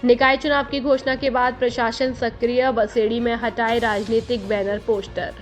निकाय चुनाव की घोषणा के बाद प्रशासन सक्रिय, बसेड़ी में हटाए राजनीतिक बैनर पोस्टर।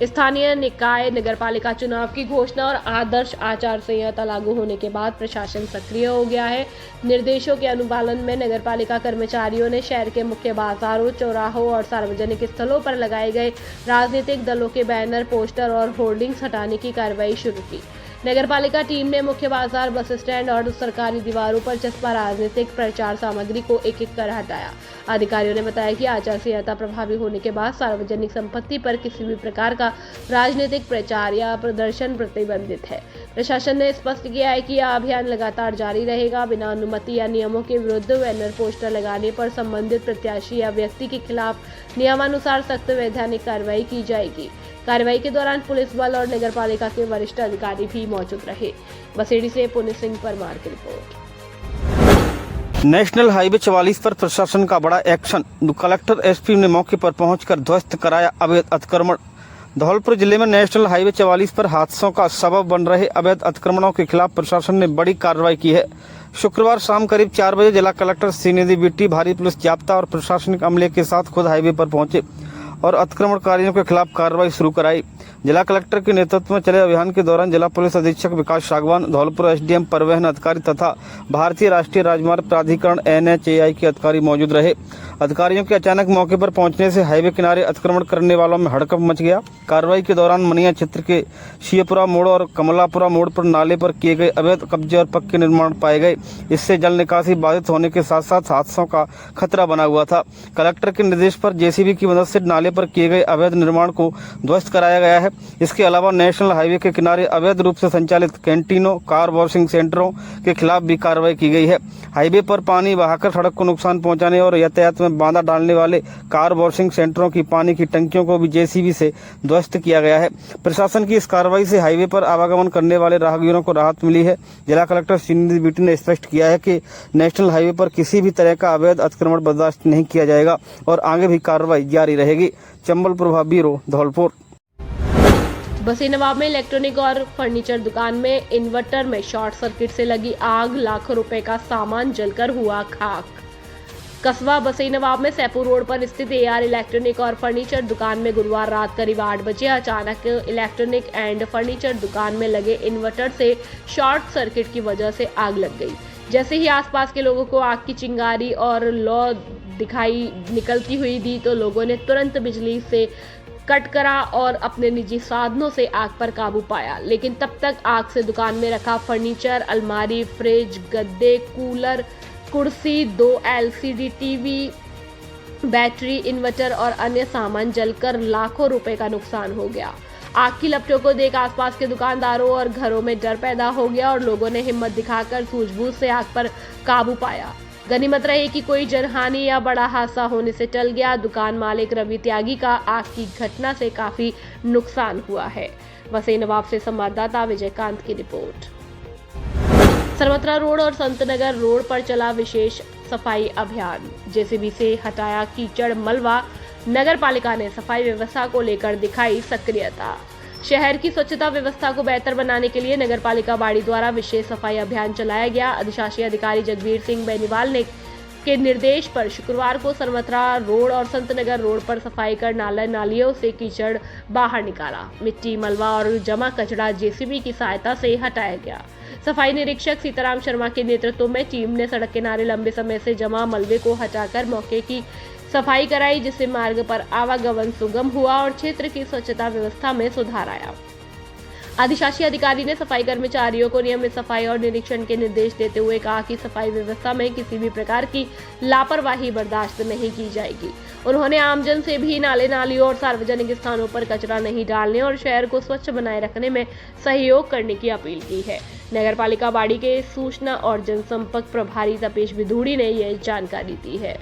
स्थानीय निकाय नगरपालिका चुनाव की घोषणा और आदर्श आचार संहिता लागू होने के बाद प्रशासन सक्रिय हो गया है। निर्देशों के अनुपालन में नगरपालिका कर्मचारियों ने शहर के मुख्य बाजारों, चौराहों और सार्वजनिक स्थलों पर लगाए गए राजनीतिक दलों के बैनर, पोस्टर और होर्डिंग्स हटाने की कार्रवाई शुरू की। नगरपालिका टीम ने मुख्य बाजार, बस स्टैंड और सरकारी दीवारों पर चस्पा राजनीतिक प्रचार सामग्री को एक-एक कर हटाया। अधिकारियों ने बताया कि आचार संहिता प्रभावी होने के बाद सार्वजनिक संपत्ति पर किसी भी प्रकार का राजनीतिक प्रचार या प्रदर्शन प्रतिबंधित है। प्रशासन ने स्पष्ट किया है कि यह अभियान लगातार जारी रहेगा। बिना अनुमति या नियमों के विरुद्ध बैनर, पोस्टर लगाने पर संबंधित प्रत्याशी या व्यक्ति के खिलाफ नियमानुसार सख्त वैधानिक कार्रवाई की जाएगी। कार्रवाई के दौरान पुलिस बल और नगरपालिका के वरिष्ठ अधिकारी भी मौजूद रहे। बसेड़ी से पुण्य सिंह परमार की रिपोर्ट। नेशनल हाईवे 44 पर प्रशासन का बड़ा एक्शन। कलेक्टर एसपी ने मौके पर पहुंचकर ध्वस्त कराया अवैध अतिक्रमण। धौलपुर जिले में नेशनल हाईवे 44 पर हादसों का सबब बन रहे अवैध अतिक्रमणों के खिलाफ प्रशासन ने बड़ी कार्रवाई की है। शुक्रवार शाम करीब 4 बजे जिला कलेक्टर श्रीनिधि बिट्टी भारी पुलिस जाब्ता और प्रशासनिक अमले के साथ खुद हाईवे पर पहुंचे और अतिक्रमणकारियों के खिलाफ कार्रवाई शुरू कराई। जिला कलेक्टर के नेतृत्व में चले अभियान के दौरान जिला पुलिस अधीक्षक विकास सागवान, धौलपुर एसडीएम परिवहन अधिकारी तथा भारतीय राष्ट्रीय राजमार्ग प्राधिकरण NHAI के अधिकारी मौजूद रहे। अधिकारियों के अचानक मौके पर पहुंचने से हाईवे किनारे अतिक्रमण करने वालों में हड़कंप मच गया। कार्रवाई के दौरान मनिया क्षेत्र के शिवपुरा मोड़ और कमलापुरा मोड़ पर नाले पर किए गए अवैध कब्जे और पक्के निर्माण पाए गए। इससे जल निकासी बाधित होने के साथ साथ हादसों का खतरा बना हुआ था। कलेक्टर के निर्देश पर JCB की मदद से नाले पर किए गए अवैध निर्माण को ध्वस्त कराया गया है। इसके अलावा नेशनल हाईवे के किनारे अवैध रूप से संचालित कैंटीनों, कार वॉशिंग सेंटरों के खिलाफ भी कार्रवाई की गई है। हाईवे पर पानी बहाकर सड़क को नुकसान पहुंचाने और यातायात में बाधा डालने वाले कार वॉशिंग सेंटरों की पानी की टंकियों को भी JCB से ध्वस्त किया गया है। प्रशासन की इस कार्रवाई से हाईवे पर आवागमन करने वाले राहगीरों को राहत मिली है। जिला कलेक्टर श्रीनिधि बिट्टी ने स्पष्ट किया है कि नेशनल हाईवे पर किसी भी तरह का अवैध अतिक्रमण बर्दाश्त नहीं किया जाएगा और आगे भी कार्रवाई जारी रहेगी। चंबल प्रभाव ब्यूरो, धौलपुर। बसी नवाब में इलेक्ट्रॉनिक और फर्नीचर दुकान में इन्वर्टर में शॉर्ट सर्किट से लगी आग, लाखों रुपए का सामान जलकर हुआ खाक। कस्बा बसी नवाब में सैपुर रोड पर स्थित AR इलेक्ट्रॉनिक और फर्नीचर दुकान में गुरुवार रात करीब 8 बजे अचानक इलेक्ट्रॉनिक एंड फर्नीचर दुकान में लगे इन्वर्टर से शॉर्ट सर्किट की वजह से आग लग गई। जैसे ही आसपास के लोगों को आग की चिंगारी और लौ दिखाई निकलती हुई दी तो लोगों ने तुरंत बिजली से कट करा और अपने निजी साधनों से आग पर काबू पाया, लेकिन तब तक आग से दुकान में रखा फर्नीचर, अलमारी, फ्रिज, गद्दे, कूलर, कुर्सी, 2 LCD टीवी, बैटरी, इन्वर्टर और अन्य सामान जलकर लाखों रुपए का नुकसान हो गया। आग की लपटों को देख आसपास के दुकानदारों और घरों में डर पैदा हो गया और लोगों ने हिम्मत दिखाकर सूझबूझ से आग पर काबू पाया। गनीमत रही कि कोई जनहानि या बड़ा हादसा होने से टल गया। दुकान मालिक रवि त्यागी का आग की घटना से काफी नुकसान हुआ है। वसई नवाब से संवाददाता विजयकांत की रिपोर्ट। सरवत्रा रोड और संतनगर रोड पर चला विशेष सफाई अभियान। JCB से हटाया कीचड़ मलबा। नगर पालिका ने सफाई व्यवस्था को लेकर दिखाई सक्रियता। शहर की स्वच्छता व्यवस्था को बेहतर बनाने के लिए नगर पालिका बाड़ी द्वारा विशेष सफाई अभियान चलाया गया। अधिशासी अधिकारी जगबीर सिंह बेनीवाल ने के निर्देश पर शुक्रवार को सरवत्रा रोड और संतनगर रोड पर सफाई कर नालियों से कीचड़ बाहर निकाला। मिट्टी, मलबा और जमा कचरा JCB की सहायता से हटाया गया। सफाई निरीक्षक सीताराम शर्मा के नेतृत्व में टीम ने सड़क किनारे लंबे समय से जमा मलबे को हटाकर मौके की सफाई कराई, जिससे मार्ग पर आवागमन सुगम हुआ और क्षेत्र की स्वच्छता व्यवस्था में सुधार आया। अधिशासी अधिकारी ने सफाई कर्मचारियों को नियमित सफाई और निरीक्षण के निर्देश देते हुए कहा कि सफाई व्यवस्था में किसी भी प्रकार की लापरवाही बर्दाश्त नहीं की जाएगी। उन्होंने आमजन से भी नालियों और सार्वजनिक स्थानों पर कचरा नहीं डालने और शहर को स्वच्छ बनाए रखने में सहयोग करने की अपील की है। नगर पालिका बाड़ी के सूचना और जनसंपर्क प्रभारी तपेश विधूड़ी ने यह जानकारी दी है।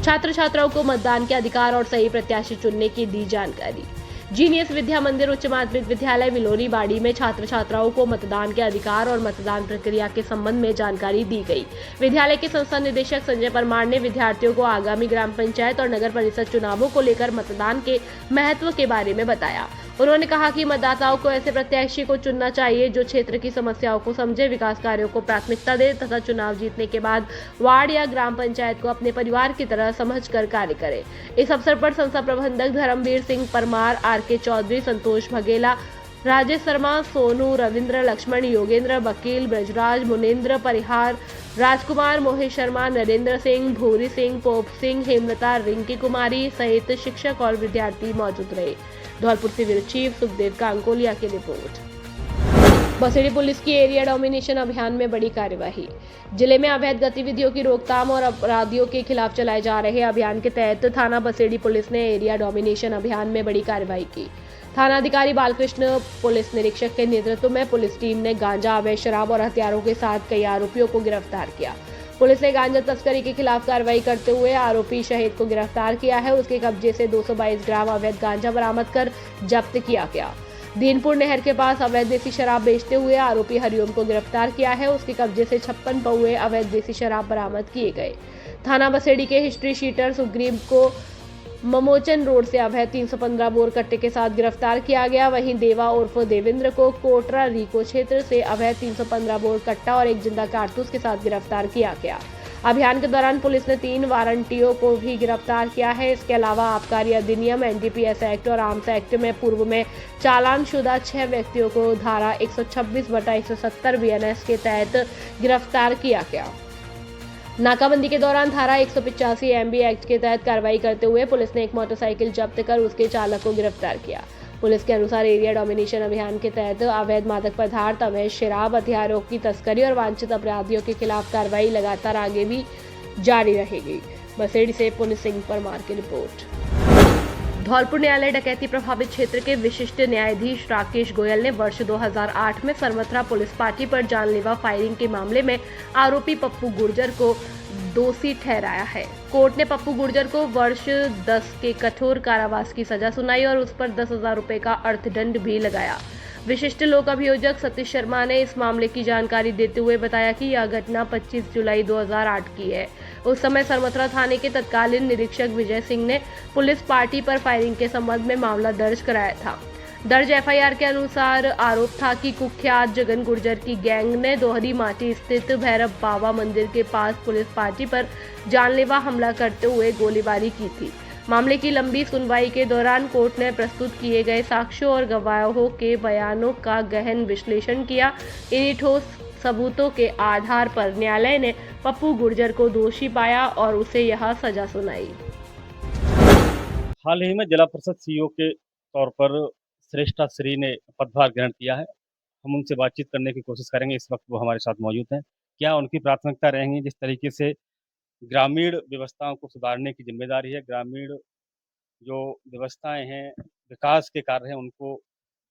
छात्र छात्राओं को मतदान के अधिकार और सही प्रत्याशी चुनने की दी जानकारी। जीनियस विद्या मंदिर उच्च माध्यमिक विद्यालय विलोरी बाड़ी में छात्र छात्राओं को मतदान के अधिकार और मतदान प्रक्रिया के संबंध में जानकारी दी गई। विद्यालय के संस्था निदेशक संजय परमार ने विद्यार्थियों को आगामी ग्राम पंचायत और नगर परिषद चुनावों को लेकर मतदान के महत्व के बारे में बताया। उन्होंने कहा कि मतदाताओं को ऐसे प्रत्याशी को चुनना चाहिए जो क्षेत्र की समस्याओं को समझे, विकास कार्यों को प्राथमिकता दे तथा चुनाव जीतने के बाद वार्ड या ग्राम पंचायत को अपने परिवार की तरह समझकर कार्य करे। इस अवसर पर संस्था प्रबंधक धर्मवीर सिंह परमार, आर.के. चौधरी, संतोष भगेला, राजेश शर्मा, सोनू, रविंद्र, लक्ष्मण, योगेंद्र, वकील, ब्रजराज, मुनेन्द्र, परिहार, राजकुमार, मोहित शर्मा, नरेंद्र सिंह, भूरी सिंह, पोप सिंह, हेमलता, रिंकी कुमारी सहित शिक्षक और विद्यार्थी मौजूद रहे। धौलपुर से ब्यूरो चीफ सुखदेव कांकोलिया की रिपोर्ट। बसेड़ी पुलिस की एरिया डोमिनेशन अभियान में बड़ी कार्यवाही। जिले में अवैध गतिविधियों की रोकथाम और अपराधियों के खिलाफ चलाए जा रहे अभियान के तहत थाना बसेड़ी पुलिस ने एरिया डोमिनेशन अभियान में बड़ी कार्रवाई की। थाना अधिकारी बालकृष्ण पुलिस निरीक्षक के नेतृत्व में पुलिस टीम ने गांजा, अवैध शराब और हथियारों के साथ कई आरोपियों को गिरफ्तार किया। पुलिस ने गांजा तस्करी के खिलाफ कार्रवाई करते हुए आरोपी शहीद को गिरफ्तार किया है। उसके कब्जे से 222 ग्राम अवैध गांजा बरामद कर जब्त किया गया। दीनपुर नहर के पास अवैध देसी शराब बेचते हुए आरोपी हरिओम को गिरफ्तार किया है। उसके कब्जे से 56 पौवे अवैध देसी शराब बरामद किए गए। थाना बसेड़ी के हिस्ट्री शीटर सुग्रीव को ममोचन रोड से अवैध 315 बोर कट्टे के साथ गिरफ्तार किया गया। वहीं देवा उर्फ देवेंद्र को कोटरा रीको क्षेत्र से अवैध 315 बोर कट्टा और एक जिंदा कारतूस के साथ गिरफ्तार किया गया। अभियान के दौरान पुलिस ने 3 वारंटियों को भी गिरफ्तार किया है। इसके अलावा आबकारी अधिनियम, एनडीपीएस एक्ट और आर्म्स एक्ट में पूर्व में चालानशुदा 6 व्यक्तियों को धारा 126/170 बीएनएस के तहत गिरफ्तार किया गया। नाकाबंदी के दौरान धारा 185 एमबी एक्ट के तहत कार्रवाई करते हुए पुलिस ने एक मोटरसाइकिल जब्त कर उसके चालक को गिरफ्तार किया। पुलिस के अनुसार एरिया डोमिनेशन अभियान के तहत अवैध मादक पदार्थ, अवैध शराब, हथियारों की तस्करी और वांछित अपराधियों के खिलाफ कार्रवाई लगातार आगे भी जारी रहेगी। बसेड़ी से पुलिस सिंह परमार की रिपोर्ट। धौलपुर न्यायालय डकैती प्रभावित क्षेत्र के विशिष्ट न्यायाधीश राकेश गोयल ने वर्ष 2008 में सरमथरा पुलिस पार्टी पर जानलेवा फायरिंग के मामले में आरोपी पप्पू गुर्जर को दोषी ठहराया है। कोर्ट ने पप्पू गुर्जर को वर्ष 10 के कठोर कारावास की सजा सुनाई और उस पर 10,000 रुपए का अर्थदंड भी लगाया। विशिष्ट लोक अभियोजक सतीश शर्मा ने इस मामले की जानकारी देते हुए बताया कि यह घटना 25 जुलाई 2008 की है। उस समय सरमथरा थाने के तत्कालीन निरीक्षक विजय सिंह ने पुलिस पार्टी पर फायरिंग के संबंध में मामला दर्ज कराया था। दर्ज एफआईआर के अनुसार आरोप था कि कुख्यात जगन गुर्जर की गैंग ने दोहरी माटी स्थित भैरव बाबा मंदिर के पास पुलिस पार्टी पर जानलेवा हमला करते हुए गोलीबारी की थी। मामले की लंबी सुनवाई के दौरान कोर्ट ने प्रस्तुत किए गए साक्ष्यों और गवाहों के बयानों का गहन विश्लेषण किया। इन्हीं ठोस सबूतों के आधार पर न्यायालय ने पप्पू गुर्जर को दोषी पाया और उसे यह सजा सुनाई। हाल ही में जिला परिषद सीईओ के तौर पर श्रेष्ठा श्री ने पदभार ग्रहण किया है। हम उनसे बातचीत करने की कोशिश करेंगे। इस वक्त वो हमारे साथ मौजूद हैं। क्या उनकी प्राथमिकता रहेंगी, जिस तरीके से ग्रामीण व्यवस्थाओं को सुधारने की जिम्मेदारी है, ग्रामीण जो व्यवस्थाएं हैं, विकास के कार्य हैं, उनको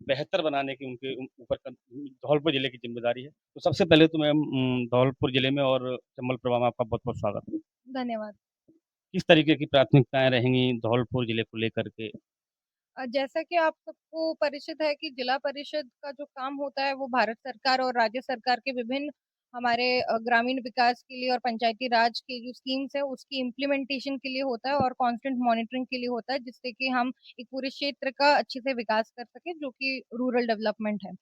बेहतर बनाने की उनके ऊपर धौलपुर जिले की जिम्मेदारी है। तो सबसे पहले तो मैम धौलपुर जिले में और चंबल प्रभा में आपका बहुत बहुत स्वागत है। धन्यवाद। किस तरीके की प्राथमिकताएं रहेंगी धौलपुर जिले को लेकर के? जैसा कि आप सबको परिचित है कि जिला परिषद का जो काम होता है वो भारत सरकार और राज्य सरकार के विभिन्न हमारे ग्रामीण विकास के लिए और पंचायती राज की जो स्कीम्स है उसकी इम्प्लीमेंटेशन के लिए होता है और कांस्टेंट मॉनिटरिंग के लिए होता है, जिससे कि हम एक पूरे क्षेत्र का अच्छे से विकास कर सके, जो कि रूरल डेवलपमेंट है।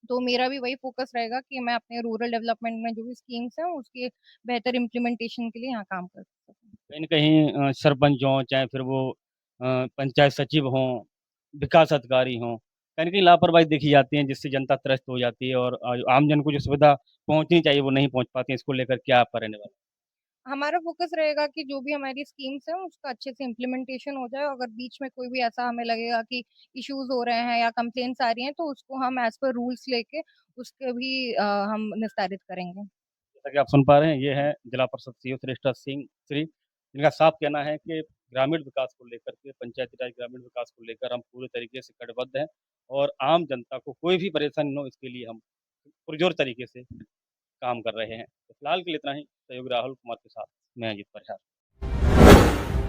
तो मेरा भी वही फोकस रहेगा कि मैं अपने रूरल डेवलपमेंट में जो भी स्कीम्स हैं उसके बेहतर इम्प्लीमेंटेशन के लिए यहाँ काम कर सकूँ। कहीं न कहीं सरपंच हों, चाहे फिर वो पंचायत सचिव हों, विकास अधिकारी हों, कहीं न कहीं लापरवाही देखी जाती है, जिससे जनता त्रस्त हो जाती है और आम जन को जो सुविधा पहुँचनी चाहिए वो नहीं पहुँच पाती है। इसको लेकर क्या आपका रहने वाला है? हमारा फोकस रहेगा कि जो भी हमारी स्कीम्स हैं उसका अच्छे से इम्प्लीमेंटेशन हो जाए। अगर बीच में कोई भी ऐसा हमें लगेगा कि इश्यूज हो रहे हैं या कंप्लेंट्स आ रही हैं तो उसको हम एज पर रूल्स लेके उसके भी हम निस्तारित करेंगे। जैसा कि आप सुन पा रहे हैं, ये है जिला परिषद सीईओ श्रेष्ठा सिंह श्री, जिनका साफ कहना है कि ग्रामीण विकास को लेकर के, पंचायती राज ग्रामीण विकास को लेकर हम पूरे तरीके से कटिबद्ध हैं और आम जनता को कोई भी परेशानी न हो, इसके लिए हम पुरजोर तरीके से काम कर रहे हैं। तो फिलहाल के लिए इतना ही। सहयोगी राहुल कुमार के साथ मैं अजीत परिहार।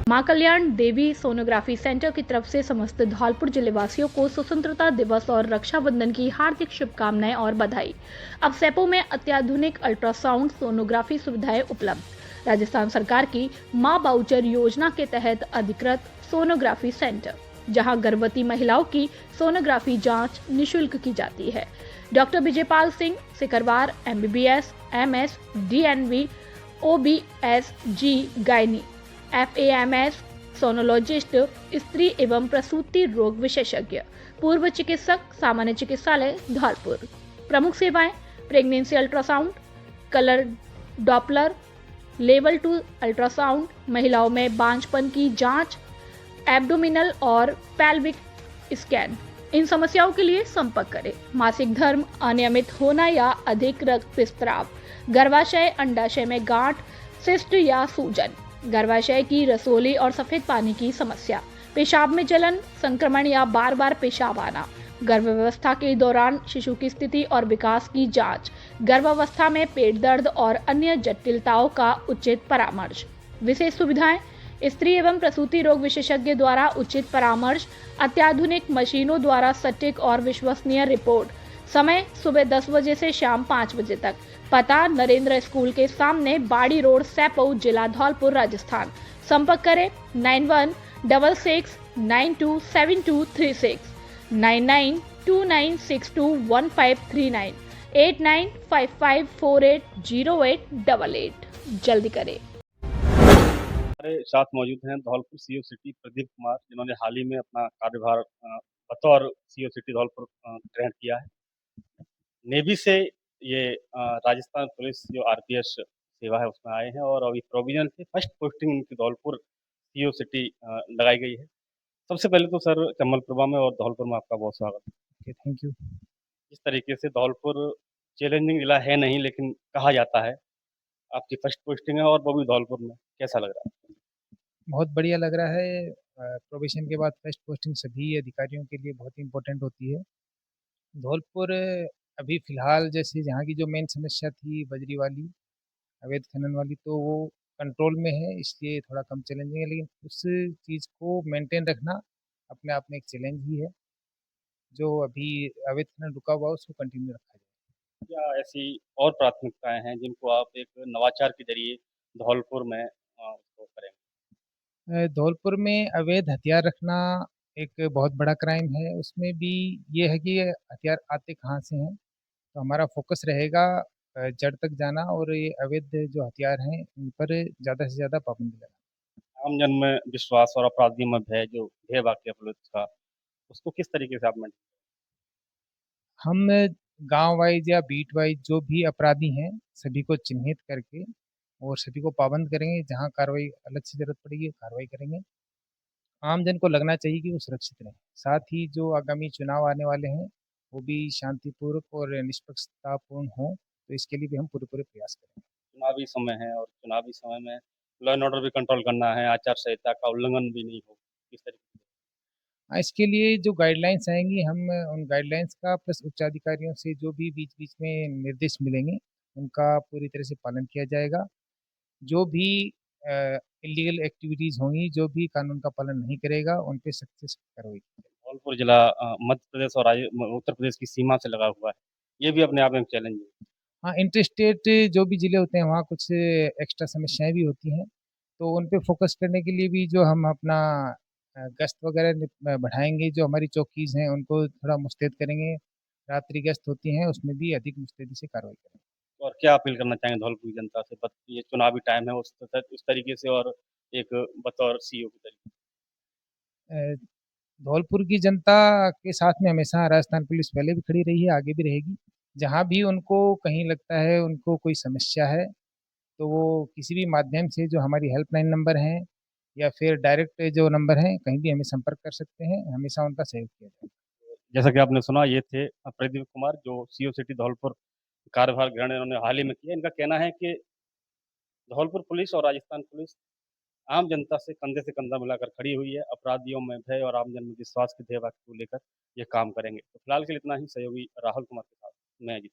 मां कल्याण देवी सोनोग्राफी सेंटर की तरफ से समस्त धौलपुर जिले वासियों को स्वतंत्रता दिवस और रक्षाबंधन की हार्दिक शुभकामनाएं और बधाई। अब सेपो में अत्याधुनिक अल्ट्रासाउंड सोनोग्राफी सुविधाएं उपलब्ध। राजस्थान सरकार की मां बाउचर योजना के तहत अधिकृत सोनोग्राफी सेंटर। जहां गर्भवती महिलाओं की सोनोग्राफी जांच निशुल्क की जाती है। Doctor Vijaypal Singh Sikarwar MBBS, MS, DNV, OBS, G, gynae, FAMS, sonologist, स्त्री एवं प्रसूति रोग विशेषज्ञ, पूर्व चिकित्सक, सामान्य चिकित्सालय धौलपुर। प्रमुख सेवाएं pregnancy ultrasound, colour Doppler, level 2 ultrasound, महिलाओं में बांझपन की जांच, एब्डोमिनल और पेल्विक स्कैन। इन समस्याओं के लिए संपर्क करें। मासिक धर्म, अनियमित होना या अधिक रक्तस्राव, गर्भाशय, अंडाशय में गांठ, सिस्ट या सूजन, गर्भाशय की रसोली और सफेद पानी की समस्या, पेशाब में जलन, संक्रमण या बार बार पेशाब आना, गर्भावस्था के दौरान शिशु की स्थिति और विकास की जांच, गर्भावस्था में पेट दर्द और अन्य जटिलताओं का उचित परामर्श। विशेष सुविधाएं स्त्री एवं प्रसूति रोग विशेषज्ञ द्वारा उचित परामर्श, अत्याधुनिक मशीनों द्वारा सटीक और विश्वसनीय रिपोर्ट। समय सुबह 10 बजे से शाम 5 बजे तक। पता नरेंद्र स्कूल के सामने, बाड़ी रोड, सैपौ, जिला धौलपुर, राजस्थान। संपर्क करें 9166927236, 9929621539, 8955480888। जल्दी करें। हमारे साथ मौजूद हैं धौलपुर CO सिटी प्रदीप कुमार, जिन्होंने हाल ही में अपना कार्यभार बतौर CO सिटी धौलपुर ग्रहण किया है। नेवी से ये राजस्थान पुलिस जो RPS सेवा है उसमें आए हैं और अभी प्रोविजनल से फर्स्ट पोस्टिंग इनकी धौलपुर CO सिटी लगाई गई है। सबसे पहले तो सर चंबल प्रभा में और धौलपुर में आपका बहुत स्वागत है। Thank you. इस तरीके से धौलपुर चैलेंजिंग जिला है नहीं, लेकिन कहा जाता है। आपकी फर्स्ट पोस्टिंग है और वो भी धौलपुर में, कैसा लग रहा है? बहुत बढ़िया लग रहा है। प्रोबेशन के बाद फर्स्ट पोस्टिंग सभी अधिकारियों के लिए बहुत इम्पोर्टेंट होती है। धौलपुर अभी फ़िलहाल जैसे यहाँ की जो मेन समस्या थी बजरी वाली, अवैध खनन वाली, तो वो कंट्रोल में है, इसलिए थोड़ा कम चैलेंजिंग है। लेकिन उस चीज़ को मेंटेन रखना अपने आप में एक चैलेंज ही है। जो अभी अवैध खनन रुका हुआ है उसको कंटिन्यू रखा जाए। क्या ऐसी और प्राथमिकताएं हैं जिनको आप एक नवाचार के जरिए धौलपुर में उसको करेंगे? धौलपुर में अवैध हथियार रखना एक बहुत बड़ा क्राइम है। उसमें भी ये है कि ये हथियार आते कहाँ से हैं, तो हमारा फोकस रहेगा जड़ तक जाना और ये अवैध जो हथियार हैं इन पर ज़्यादा से ज़्यादा पाबंदी लगाना। आम जन में विश्वास और अपराधियों में भय, जो भय वाक्य पुलिस का, उसको किस तरीके से आप मेंटेन? हम गांव वाइज या बीट वाइज जो भी अपराधी हैं सभी को चिन्हित करके और सभी को पाबंद करेंगे। जहां कार्रवाई अलग से जरूरत पड़ेगी कार्रवाई करेंगे। आम जन को लगना चाहिए कि वो सुरक्षित रहें। साथ ही जो आगामी चुनाव आने वाले हैं वो भी शांतिपूर्वक और निष्पक्षतापूर्ण हों, तो इसके लिए भी हम पूरे प्रयास करेंगे। चुनावी समय है और चुनावी समय में लॉ एंड ऑर्डर भी कंट्रोल करना है, आचार संहिता का उल्लंघन भी नहीं हो, किस तरीके से? इसके लिए जो गाइडलाइंस आएंगी हम उन गाइडलाइंस का प्लस उच्चाधिकारियों से जो भी बीच बीच में निर्देश मिलेंगे उनका पूरी तरह से पालन किया जाएगा। जो भी इलीगल एक्टिविटीज़ होंगी, जो भी कानून का पालन नहीं करेगा उन पे सख्त से सख्त कार्रवाई की जाएगी। धौलपुर जिला मध्य प्रदेश और उत्तर प्रदेश की सीमा से लगा हुआ है, ये भी अपने आप में चैलेंज है। हाँ, इंटरस्टेट जो भी ज़िले होते हैं वहाँ कुछ एक्स्ट्रा समस्याएं भी होती हैं, तो उन पे फोकस करने के लिए भी जो हम अपना गश्त वगैरह बढ़ाएंगे। जो हमारी चौकीज़ हैं उनको थोड़ा मुस्तैद करेंगे। रात्रि गश्त होती हैं उसमें भी अधिक मुस्तैदी से कार्रवाई करेंगे। और क्या अपील करना चाहेंगे धौलपुर की जनता से? ये चुनावी टाइम है, उस तरीके से और एक बतौर CO की तरीके? धौलपुर की जनता के साथ में हमेशा राजस्थान पुलिस पहले भी खड़ी रही है, आगे भी रहेगी। जहाँ भी उनको कहीं लगता है उनको कोई समस्या है तो वो किसी भी माध्यम से जो हमारी हेल्पलाइन नंबर हैं या फिर डायरेक्ट जो नंबर हैं कहीं भी हमें संपर्क कर सकते हैं। हमेशा उनका सहयोग किया जाएगा। जैसा कि आपने सुना, ये थे प्रदीप कुमार, जो CO सिटी धौलपुर कार्यभार ग्रहण इन्होंने हाल ही में किया। इनका कहना है कि धौलपुर पुलिस और राजस्थान पुलिस आम जनता से कंधे से कंधा मिलाकर खड़ी हुई है। अपराधियों में भय और आम जन में विश्वास के ध्येय वाक्य को लेकर ये काम करेंगे। तो फिलहाल के लिए इतना ही। सहयोगी राहुल कुमार के साथ मैं अजीत।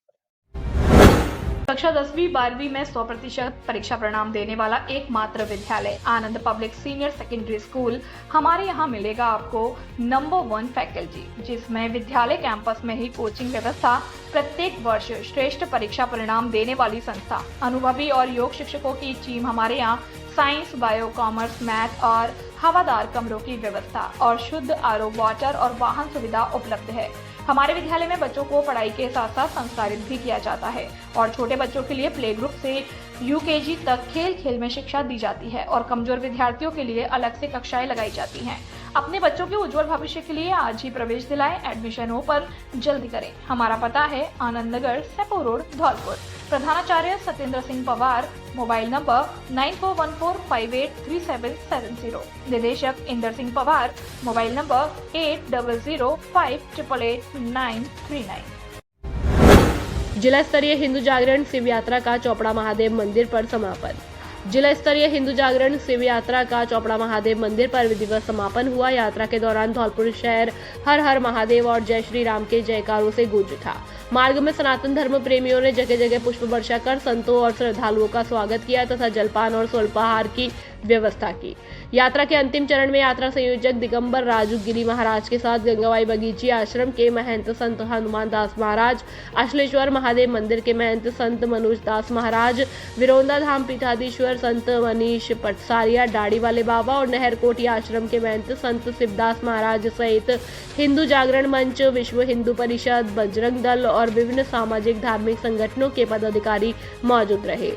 कक्षा 10वीं 12वीं में 100% परीक्षा परिणाम देने वाला एकमात्र विद्यालय आनंद पब्लिक सीनियर सेकेंडरी स्कूल। हमारे यहाँ मिलेगा आपको नंबर 1 फैकल्टी, जिसमें विद्यालय कैंपस में ही कोचिंग व्यवस्था, प्रत्येक वर्ष श्रेष्ठ परीक्षा परिणाम देने वाली संस्था, अनुभवी और योग शिक्षकों की टीम। हमारे यहाँ साइंस, बायो, कॉमर्स, मैथ और हवादार कमरों की व्यवस्था और शुद्ध आरओ वाटर और वाहन सुविधा उपलब्ध है। हमारे विद्यालय में बच्चों को पढ़ाई के साथ साथ संस्कारित भी किया जाता है और छोटे बच्चों के लिए प्ले ग्रुप से यूकेजी तक खेल खेल में शिक्षा दी जाती है और कमजोर विद्यार्थियों के लिए अलग से कक्षाएं लगाई जाती हैं। अपने बच्चों के उज्जवल भविष्य के लिए आज ही प्रवेश दिलाएं। एडमिशन हो पर जल्दी करें। हमारा पता है आनंद नगर, सेपो रोड, धौलपुर। प्रधानाचार्य सत्येंद्र सिंह पवार। Mobile number 9414583770। निदेशक इंदर सिंह पवार। Mobile number 8005888939। जिला स्तरीय हिंदू जागरण शिव यात्रा का चौपड़ा महादेव मंदिर पर समापन। जिला स्तरीय हिंदू जागरण शिव यात्रा का चौपड़ा महादेव मंदिर पर विधिवत समापन हुआ। यात्रा के दौरान धौलपुर शहर हर हर महादेव और जय श्री राम के जयकारों से गूंज उठा। मार्ग में सनातन धर्म प्रेमियों ने जगह जगह पुष्प वर्षा कर संतों और श्रद्धालुओं का स्वागत किया तथा जलपान और स्वल्पाहार की व्यवस्था की। यात्रा के अंतिम चरण में यात्रा संयोजक दिगंबर राजू गिरी महाराज के साथ गंगाबाई बगीची आश्रम के महंत संत हनुमान दास महाराज, अश्लेश्वर महादेव मंदिर के महंत संत मनोज दास महाराज, विरोंदा धाम पीठाधीश्वर संत मनीष पटसारिया डाड़ी वाले बाबा और नहरकोटी आश्रम के महंत संत शिवदास महाराज सहित हिंदू जागरण मंच, विश्व हिंदू परिषद, बजरंग दल और विभिन्न सामाजिक धार्मिक संगठनों के पदाधिकारी मौजूद रहे।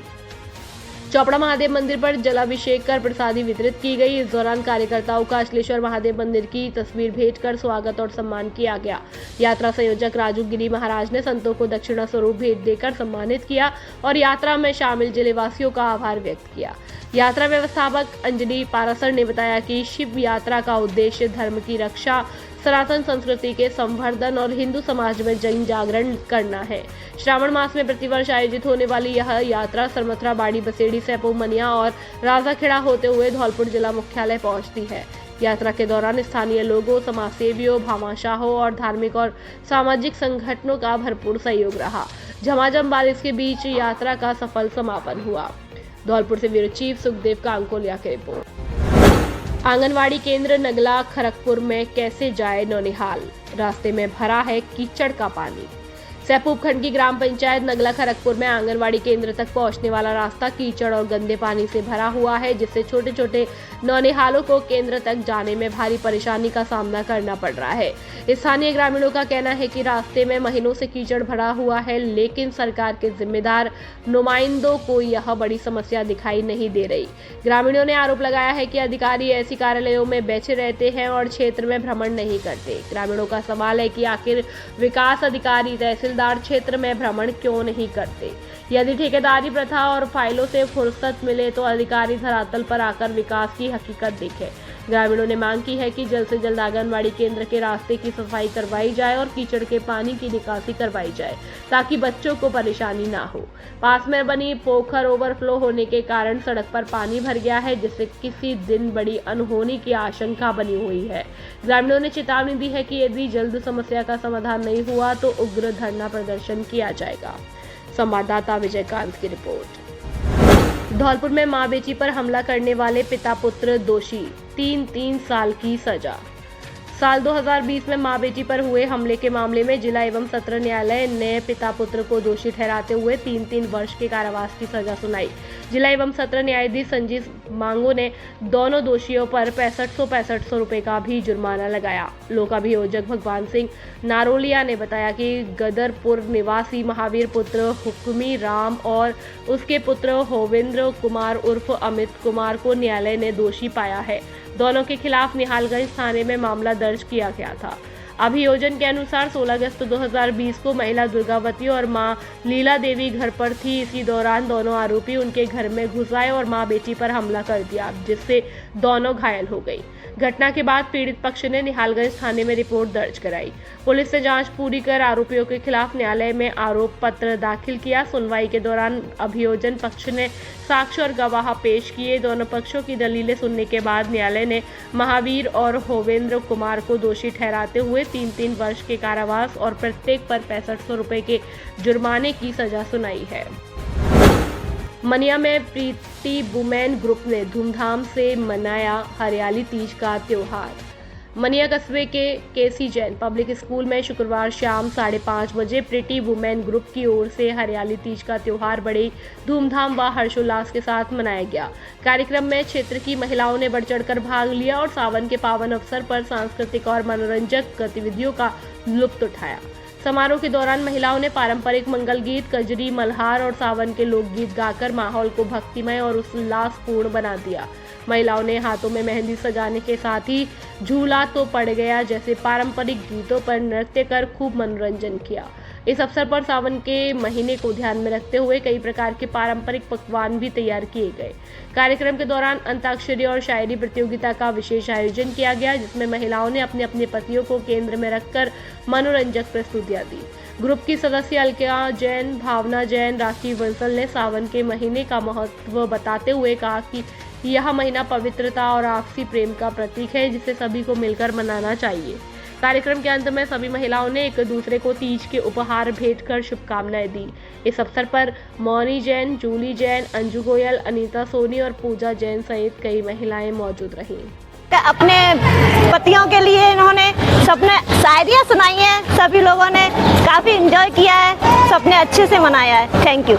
चौपड़ा महादेव मंदिर पर जलाभिषेक कर प्रसादी वितरित की गई। इस दौरान कार्यकर्ताओं का अश्लेश्वर महादेव मंदिर की तस्वीर भेंट कर स्वागत और सम्मान किया गया। यात्रा संयोजक राजू गिरी महाराज ने संतों को दक्षिणा स्वरूप भेंट देकर सम्मानित किया और यात्रा में शामिल जिलेवासियों का आभार व्यक्त किया। यात्रा व्यवस्थापक अंजलि पारासर ने बताया कि शिव यात्रा का उद्देश्य धर्म की रक्षा, सनातन संस्कृति के संवर्धन और हिंदू समाज में जन जागरण करना है। श्रावण मास में प्रतिवर्ष आयोजित होने वाली यह यात्रा सरमथरा, बाड़ी, बसेड़ी, सेपो, मनिया और राजाखेड़ा होते हुए धौलपुर जिला मुख्यालय पहुंचती है। यात्रा के दौरान स्थानीय लोगों, समाजसेवियों, भामाशाहों और धार्मिक और सामाजिक संगठनों का भरपूर सहयोग रहा। झमाझम बारिश के बीच यात्रा का सफल समापन हुआ। धौलपुर से ब्यूरो चीफ सुखदेव कांकोलिया की रिपोर्ट। आंगनवाड़ी केंद्र नगला खरगपुर में कैसे जाए नौनिहाल, रास्ते में भरा है कीचड़ का पानी। सेपू उपखंड की ग्राम पंचायत नगला खरगपुर में आंगनवाड़ी केंद्र तक पहुंचने वाला रास्ता कीचड़ और गंदे पानी से भरा हुआ है, जिससे छोटे छोटे नौनिहालों को केंद्र तक जाने में भारी परेशानी का सामना करना पड़ रहा है। स्थानीय ग्रामीणों का कहना है कि रास्ते में महीनों से कीचड़ भरा हुआ है, लेकिन सरकार के जिम्मेदार नुमाइंदों को यह बड़ी समस्या दिखाई नहीं दे रही। ग्रामीणों ने आरोप लगाया है कि अधिकारी ऐसी कार्यालयों में बैठे रहते हैं और क्षेत्र में भ्रमण नहीं करते। ग्रामीणों का सवाल है कि आखिर विकास अधिकारी, तहसीलदार क्षेत्र में भ्रमण क्यों नहीं करते। यदि ठेकेदारी प्रथा और फाइलों से फुर्सत मिले तो अधिकारी धरातल पर आकर विकास की हकीकत देखें। ग्रामीणों ने मांग की है कि जल्द से जल्द आंगनवाड़ी केंद्र के रास्ते की सफाई करवाई जाए और कीचड़ के पानी की निकासी करवाई जाए ताकि बच्चों को परेशानी ना हो। पास में बनी पोखर ओवरफ्लो होने के कारण सड़क पर पानी भर गया है, जिससे किसी दिन बड़ी अनहोनी की आशंका बनी हुई है। ग्रामीणों ने चेतावनी दी है कि यदि जल्द समस्या का समाधान नहीं हुआ तो उग्र धरना प्रदर्शन किया जाएगा। संवाददाता विजयकांत की रिपोर्ट। धौलपुर में मां बेटी पर हमला करने वाले पिता पुत्र दोषी, 3 साल की सजा। साल 2020 में मां बेटी पर हुए हमले के मामले में जिला एवं सत्र न्यायालय ने पिता पुत्र को दोषी ठहराते हुए 3 वर्ष के कारावास की सजा सुनाई। जिला एवं सत्र न्यायाधीश संजीव मांगो ने दोनों दोषियों पर 6500 रुपए का भी जुर्माना लगाया। लोक अभियोजक भगवान सिंह नारोलिया ने बताया कि गदरपुर निवासी महावीर पुत्र हुक्मी राम और उसके पुत्र होवेंद्र कुमार उर्फ अमित कुमार को न्यायालय ने दोषी पाया है। दोनों के खिलाफ निहालगंज थाने में मामला दर्ज किया गया था। अभियोजन के अनुसार 16 अगस्त 2020 को महिला दुर्गावती और मां लीला देवी घर पर थी। इसी दौरान दोनों आरोपी उनके घर में घुस आए और मां बेटी पर हमला कर दिया, जिससे दोनों घायल हो गई। घटना के बाद पीड़ित पक्ष ने निहालगंज थाने में रिपोर्ट दर्ज कराई। पुलिस ने जांच पूरी कर आरोपियों के खिलाफ न्यायालय में आरोप पत्र दाखिल किया। सुनवाई के दौरान अभियोजन पक्ष ने साक्ष्य और गवाह पेश किए। दोनों पक्षों की दलीलें सुनने के बाद न्यायालय ने महावीर और होवेंद्र कुमार को दोषी ठहराते हुए 3 वर्ष के कारावास और प्रत्येक पर 6500 रुपए के जुर्माने की सजा सुनाई है। मनिया में प्रीति वुमेन ग्रुप ने धूमधाम से मनाया हरियाली तीज का त्योहार। मनिया कस्बे के केसी जैन पब्लिक स्कूल में शुक्रवार शाम 5:30 बजे प्रिटी वुमेन ग्रुप की ओर से हरियाली तीज का त्योहार बड़े धूमधाम व हर्षोल्लास के साथ मनाया गया। कार्यक्रम में क्षेत्र की महिलाओं ने बढ़ चढ़कर भाग लिया और सावन के पावन अवसर पर सांस्कृतिक और मनोरंजक गतिविधियों का लुत्फ उठाया। समारोह के दौरान महिलाओं ने पारंपरिक मंगल गीत, कजरी, मल्हार और सावन के लोकगीत गाकर माहौल को भक्तिमय और उल्लासपूर्ण बना दिया। महिलाओं ने हाथों में मेहंदी सजाने के साथ ही झूला तो पड़ गया जैसे पारंपरिक गीतों पर नृत्य कर खूब मनोरंजन किया। इस अवसर पर सावन के महीने को ध्यान में रखते हुए कई प्रकार के पारंपरिक पकवान भी तैयार किए गए। कार्यक्रम के दौरान अंताक्षरी और शायरी प्रतियोगिता का विशेष आयोजन किया गया, जिसमें महिलाओं ने अपने अपने पतियों को केंद्र में रखकर मनोरंजक प्रस्तुतियां दी। ग्रुप की सदस्य अलका जैन, भावना जैन, राखी बंसल ने सावन के महीने का महत्व बताते हुए कहा कि यह महीना पवित्रता और आपसी प्रेम का प्रतीक है, जिसे सभी को मिलकर मनाना चाहिए। कार्यक्रम के अंत में सभी महिलाओं ने एक दूसरे को तीज के उपहार भेंट कर शुभकामनाएं दी। इस अवसर पर मौनी जैन, जूली जैन, अंजू गोयल, अनीता सोनी और पूजा जैन सहित कई महिलाएं मौजूद रहीं। अपने पतियों के लिए इन्होंने सबने शायरियाँ सुनाई हैं, सभी लोगों ने काफ़ी एंजॉय किया है, सबने अच्छे से मनाया है। Thank you.